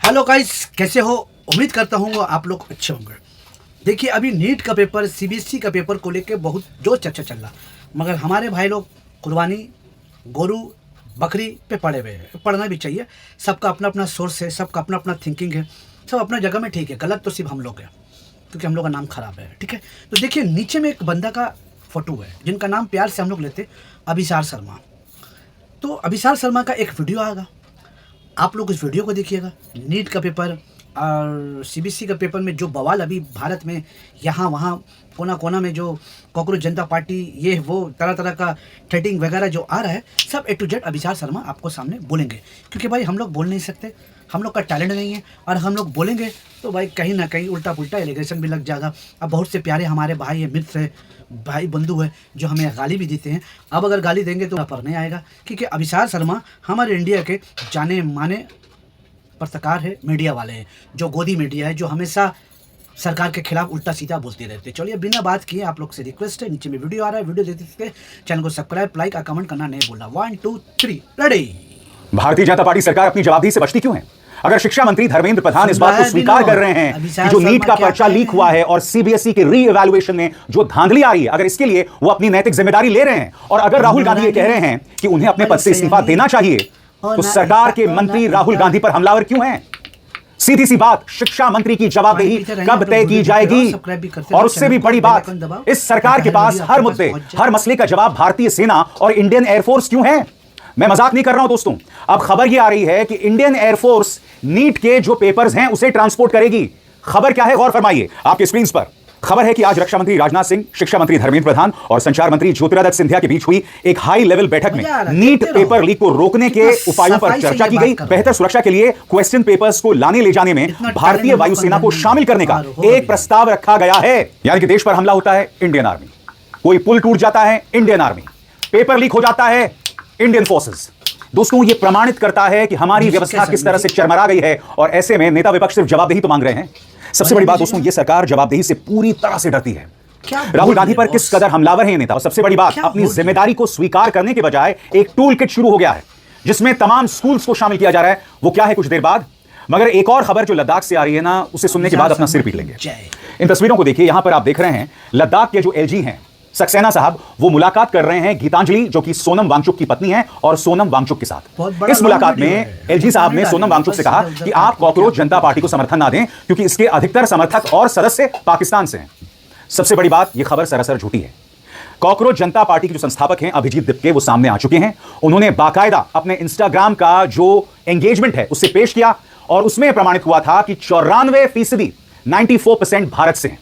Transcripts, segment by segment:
Hello guys, कैसे हो? उम्मीद करता हूँ आप लोग अच्छे होंगे। देखिए, अभी नीट का पेपर, सीबीएसई का पेपर को लेके बहुत जोर चर्चा चल रहा, मगर हमारे भाई लोग कुर्बानी, गोरू, बकरी पे पड़े हुए हैं। पढ़ना भी चाहिए, सबका अपना अपना सोर्स है, सबका अपना अपना थिंकिंग है, सब अपना जगह में ठीक है। गलत तो सिर्फ हम लोग हैं, क्योंकि हम लोग का नाम खराब है, ठीक है। तो देखिए, नीचे में एक बंदा का फोटो है जिनका नाम प्यार से हम लोग लेते अभिसार शर्मा। तो अभिसार शर्मा का एक वीडियो आएगा, आप लोग इस वीडियो को देखिएगा। नीट का पेपर और सीबीएसई का पेपर में जो बवाल अभी भारत में यहाँ वहाँ कोना कोना में जो कॉकरोच जनता पार्टी ये वो तरह तरह का थ्रेटिंग वगैरह जो आ रहा है, सब A to Z अभिसार शर्मा आपको सामने बोलेंगे। क्योंकि भाई हम लोग बोल नहीं सकते, हम लोग का टैलेंट नहीं है, और हम लोग बोलेंगे तो भाई कहीं ना कहीं उल्टा पुल्टा एलिगेशन भी लग जाएगा। अब बहुत से प्यारे हमारे भाई है, मित्र है, भाई बंधु है, जो हमें गाली भी देते हैं। अब अगर गाली देंगे तो पर नहीं आएगा, क्योंकि अभिसार शर्मा हमारे इंडिया के जाने माने पत्रकार है, मीडिया वाले हैं, जो गोदी मीडिया है, जो हमेशा सरकार के खिलाफ उल्टा सीधा बोलते रहते हैं। चलिए, बिना बात किए आप लोग से रिक्वेस्ट है, नीचे में वीडियो आ रहा है, वीडियो देखते चैनल को सब्सक्राइब, लाइक और कमेंट करना नहीं भूलना। 1 2 3 रेडी। भारतीय जनता पार्टी सरकार अपनी जवाबदेही से बचती क्यों है? अगर शिक्षा मंत्री धर्मेंद्र प्रधान इस बात को स्वीकार कर रहे हैं कि जो नीट का पर्चा लीक हुआ है और सीबीएसई के री इवैल्यूएशन में जो धांधली आ रही है, अगर इसके लिए वो अपनी नैतिक जिम्मेदारी ले रहे हैं, और अगर राहुल गांधी ये कह रहे हैं कि उन्हें अपने पद से इस्तीफा देना चाहिए, तो सरकार के मंत्री राहुल गांधी पर हमलावर क्यों हैं? सीधी सी बात, शिक्षा मंत्री की जवाबदेही कब तय की जाएगी? और उससे भी बड़ी बात, इस सरकार के पास हर मुद्दे, हर मसले का जवाब भारतीय सेना और इंडियन एयरफोर्स क्यों है? मैं मजाक नहीं कर रहा हूं दोस्तों। अब खबर यह आ रही है कि इंडियन एयरफोर्स नीट के जो पेपर्स हैं उसे ट्रांसपोर्ट करेगी। खबर क्या है, गौर फरमाइए। आपके स्क्रीन पर खबर है कि आज रक्षा मंत्री राजनाथ सिंह, शिक्षा मंत्री धर्मेंद्र प्रधान और संचार मंत्री ज्योतिरादित्य सिंधिया के बीच हुई एक हाई लेवल बैठक में नीट पेपर लीक को रोकने के उपायों पर चर्चा की गई। बेहतर सुरक्षा के लिए क्वेश्चन पेपर्स को लाने ले जाने में भारतीय वायुसेना को शामिल करने का एक प्रस्ताव रखा गया है। यानी कि देश पर हमला होता है, इंडियन आर्मी, कोई पुल टूट जाता है, इंडियन आर्मी, पेपर लीक हो जाता है, इंडियन फोर्सेस। दोस्तों, यह प्रमाणित करता है कि हमारी व्यवस्था किस तरह से चरमरा गई है, और ऐसे में नेता विपक्ष सिर्फ जवाबदेही तो मांग रहे हैं। सबसे बड़ी बात दोस्तों, यह सरकार जवाबदेही से पूरी तरह से डरती है। राहुल गांधी पर किस कदर हमलावर है ये नेता। और सबसे बड़ी बात, अपनी जिम्मेदारी को स्वीकार करने के बजाय एक टूल किट शुरू हो गया है जिसमें तमाम स्कूल्स को शामिल किया जा रहा है। वो क्या है, कुछ देर बाद। मगर एक और खबर जो लद्दाख से आ रही है ना, उसे सुनने के बाद अपना सिर पीट लेंगे। इन तस्वीरों को देखिए, यहां पर आप देख रहे हैं लद्दाख के जो एलजी हैं सक्सेना साहब, वो मुलाकात कर रहे हैं गीतांजलि, जो कि सोनम वांगचुक की पत्नी है, और सोनम वांगचुक के साथ। इस मुलाकात में एलजी साहब ने सोनम वांगचुक से कहा कि आप कॉकरोच जनता पार्टी को समर्थन ना दें, क्योंकि इसके अधिकतर समर्थक और सदस्य पाकिस्तान से हैं। सबसे बड़ी बात, यह खबर सरासर झूठी है। कॉकरोच जनता पार्टी के जो संस्थापक हैं अभिजीत दिप्के, वो सामने आ चुके हैं। उन्होंने बाकायदा अपने इंस्टाग्राम का जो एंगेजमेंट है उससे पेश किया, और उसमें प्रमाणित हुआ था कि 94% 94% भारत से हैं।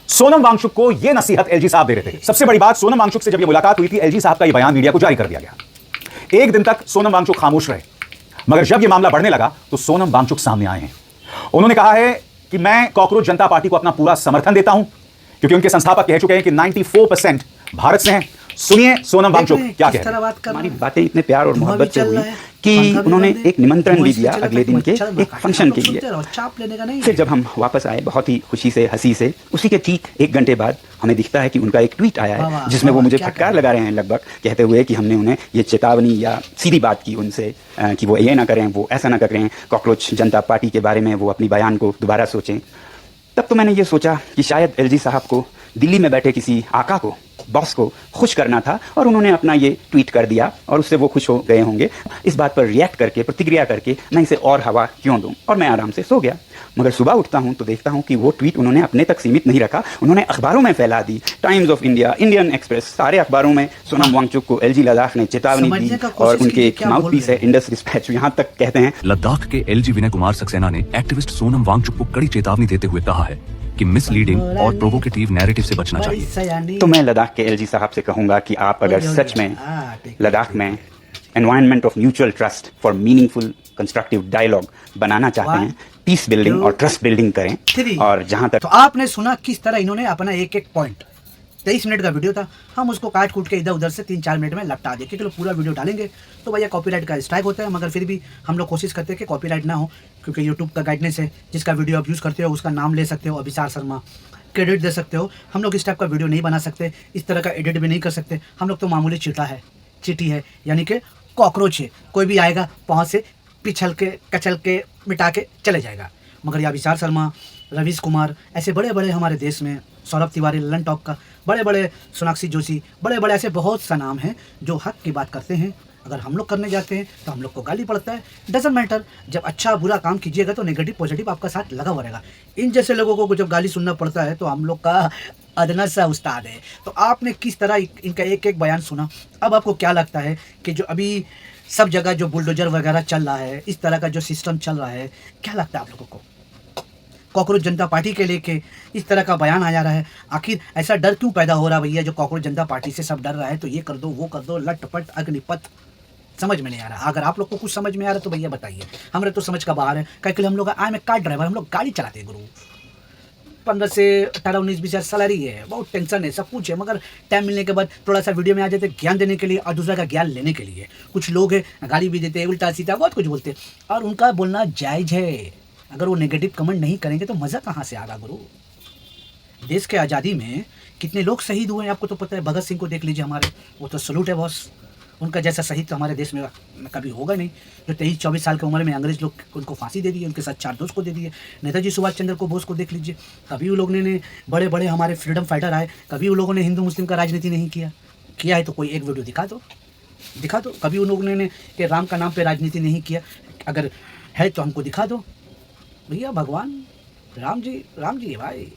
सोनम वांगचुक को यह नसीहत एलजी साहब दे रहे थे। सबसे बड़ी बात, सोनम वांगचुक से जब यह मुलाकात हुई थी, एलजी साहब का यह बयान मीडिया को जारी कर दिया गया। एक दिन तक सोनम वांगचुक खामोश रहे, मगर जब यह मामला बढ़ने लगा तो सोनम वांगचुक सामने आए हैं। उन्होंने कहा है कि मैं कॉकरोच जनता पार्टी को अपना पूरा समर्थन देता हूं, क्योंकि उनके संस्थापक कह चुके हैं कि 94% भारत से हैं। सुनिए सोनम वांगचुक क्या कहते हैं। हमारी बातें इतने प्यार और मोहब्बत से हुई कि उन्होंने एक निमंत्रण भी दिया अगले दिन के एक फंक्शन के लिए। फिर जब हम वापस आए बहुत ही खुशी से, हंसी से, उसी के ठीक 1 घंटे बाद हमें दिखता है कि उनका एक ट्वीट आया है जिसमें वो मुझे फटकार लगा रहे हैं, लगभग कहते हुए कि हमने उन्हें ये चेतावनी या सीधी बात की उनसे कि वो ये ना करें, वो ऐसा ना करें, कॉकरोच जनता पार्टी के बारे में वो अपनी बयान को दोबारा सोचें। तब तो मैंने ये सोचा कि शायद एलजी साहब को दिल्ली में बैठे किसी आका को, बॉस को खुश करना था, और उन्होंने अपना ये ट्वीट कर दिया और उससे वो खुश हो गए होंगे। इस बात पर रिएक्ट करके, प्रतिक्रिया करके मैं इसे और हवा क्यों दूं, और मैं आराम से सो गया। मगर सुबह उठता हूं तो देखता हूं कि वो ट्वीट उन्होंने अपने तक सीमित नहीं रखा, उन्होंने अखबारों में फैला दी। Times of India, Indian Express, सारे अखबारों में सोनम वांगचुक को एलजी लद्दाख ने चेतावनी दी, और उनके एक माउथ पीस है इंडस डिस्पैच, यहां तक कहते हैं लद्दाख के एलजी विनय कुमार सक्सेना ने एक्टिविस्ट सोनम वांगचुक को कड़ी चेतावनी देते हुए कहा है कि मिसलीडिंग और प्रोवोकेटिव नैरेटिव से बचना चाहिए। तो मैं लद्दाख के एलजी साहब से कहूंगा कि आप अगर सच में लद्दाख में environment of mutual trust for meaningful constructive dialogue बनाना चाहते हैं, पीस बिल्डिंग और ट्रस्ट बिल्डिंग करें। और जहां तक तो आपने सुना किस तरह इन्होंने अपना एक एक पॉइंट, 23 मिनट का वीडियो था, हम उसको काट कूट के इधर उधर से 3-4 मिनट में लपटा दें, क्योंकि पूरा वीडियो डालेंगे तो भैया कॉपीराइट का स्ट्राइक होता है। मगर फिर भी हम लोग कोशिश करते हैं कि कॉपीराइट ना हो, क्योंकि यूट्यूब का गाइडनेस है, जिसका वीडियो आप यूज़ करते हो उसका नाम ले सकते हो, अभिसार शर्मा क्रेडिट दे सकते हो। हम लोग इस टाइप का वीडियो नहीं बना सकते, इस तरह का एडिट भी नहीं कर सकते। हम लोग तो मामूली चीटी है, यानी कि कॉकरोच है, कोई भी आएगा पहुँच से पिछल के कचल के मिटा के चले जाएगा। मगर या विशाल शर्मा, रवीश कुमार, ऐसे बड़े बड़े हमारे देश में, सौरभ तिवारी ललन टॉक का, बड़े बड़े सोनाक्षी जोशी, बड़े बड़े ऐसे बहुत सा नाम हैं जो हक की बात करते हैं। अगर हम लोग करने जाते हैं तो हम लोग को गाली पड़ता है। डजंट मैटर, जब अच्छा बुरा काम कीजिएगा तो नेगेटिव पॉजिटिव आपका साथ लगा हुआ रहेगा। इन जैसे लोगों को जब गाली सुनना पड़ता है तो हम लोग का अदना सा उस्ताद है। तो आपने किस तरह इनका एक एक बयान सुना। अब आपको क्या लगता है कि जो अभी सब जगह जो बुलडोजर वगैरह चल रहा है, इस तरह का जो सिस्टम चल रहा है, क्या लगता है आप लोगों को? कॉकरोच जनता पार्टी के लेके इस तरह का बयान आ जा रहा है। आखिर ऐसा डर क्यों पैदा हो रहा है भैया? जो कॉकरोच जनता पार्टी से सब डर रहा है, तो ये कर दो वो कर दो, लटपट अग्निपथ, समझ में नहीं आ रहा। अगर आप लोग को कुछ समझ में आ रहा है तो भैया बताइए। हमारे तो समझ का बाहर है। कहीं के लिए हम लोग आई में कार ड्राइवर, हम लोग गाड़ी चलाते हैं गुरु। 15 से 18 19 20 हज़ार सैलरी है, बहुत टेंशन है, सब कुछ है, मगर टाइम मिलने के बाद थोड़ा सा वीडियो में आ जाते ज्ञान देने के लिए और दूसरा का ज्ञान लेने के लिए। कुछ लोग हैं गाली भी देते हैं, उल्टा सीधा बहुत कुछ बोलते हैं और उनका बोलना जायज़ है। अगर वो नेगेटिव कमेंट नहीं करेंगे तो मज़ा कहाँ से आगा गुरु? देश के आज़ादी में कितने लोग शहीद हुए हैं आपको तो पता है। भगत सिंह को देख लीजिए हमारे, वो तो सलूट है बॉस। उनका जैसा शहीद तो हमारे देश में कभी होगा नहीं। जो 23-24 साल की उम्र में अंग्रेज लोग उनको फांसी दे दी, उनके साथ 4 दोस्त को दे दिए। नेताजी सुभाष चंद्र को बोस को देख लीजिए, कभी वो लोग ने बड़े बड़े हमारे फ्रीडम फाइटर आए, कभी उन लोगों ने हिंदू मुस्लिम का राजनीति नहीं किया है तो कोई एक वीडियो दिखा दो। कभी उन लोगों ने कि राम का नाम पे राजनीति नहीं किया, अगर है तो हमको दिखा दो भैया। भगवान राम जी भाई,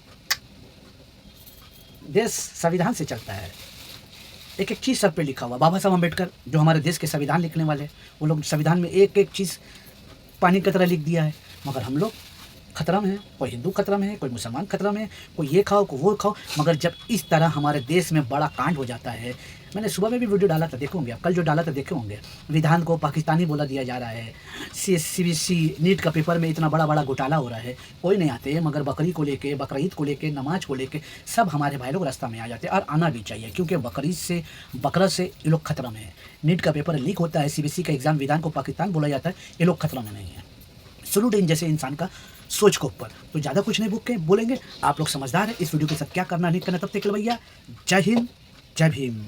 देश संविधान से चलता है। एक एक चीज़ सर पे लिखा हुआ। बाबा साहब अम्बेडकर जो हमारे देश के संविधान लिखने वाले, वो लोग संविधान में एक एक चीज़ पानी की तरह लिख दिया है। मगर हम लोग खतरा में है, कोई हिंदू खतरा में है, कोई मुसलमान खतरा में है, कोई ये खाओ कोई वो खाओ। मगर जब इस तरह हमारे देश में बड़ा कांड हो जाता है, मैंने सुबह में भी वीडियो डाला था, देखे होंगे आप, कल जो डाला था देखे होंगे। विधान को पाकिस्तानी बोला दिया जा रहा है। CBSE नीट का पेपर में इतना बड़ा घोटाला हो रहा है, कोई नहीं आते। मगर बकरी को लेके, बकरीद को लेके, नमाज को लेके सब हमारे भाई लोग रास्ता में आ जाते हैं और आना भी चाहिए, क्योंकि बकरा से ये लोग खतरा में है। नीट का पेपर लीक होता है, CBSE का एग्ज़ाम विधान को पाकिस्तान बोला जाता है, ये लोग खतरा में नहीं है। सलूट इन जैसे इंसान का सोच को ऊपर। तो ज़्यादा कुछ नहीं बोलेंगे, आप लोग समझदार हैं। इस वीडियो के साथ क्या करना नहीं करना तब तक के लिए भैया जय हिंद जय भीम।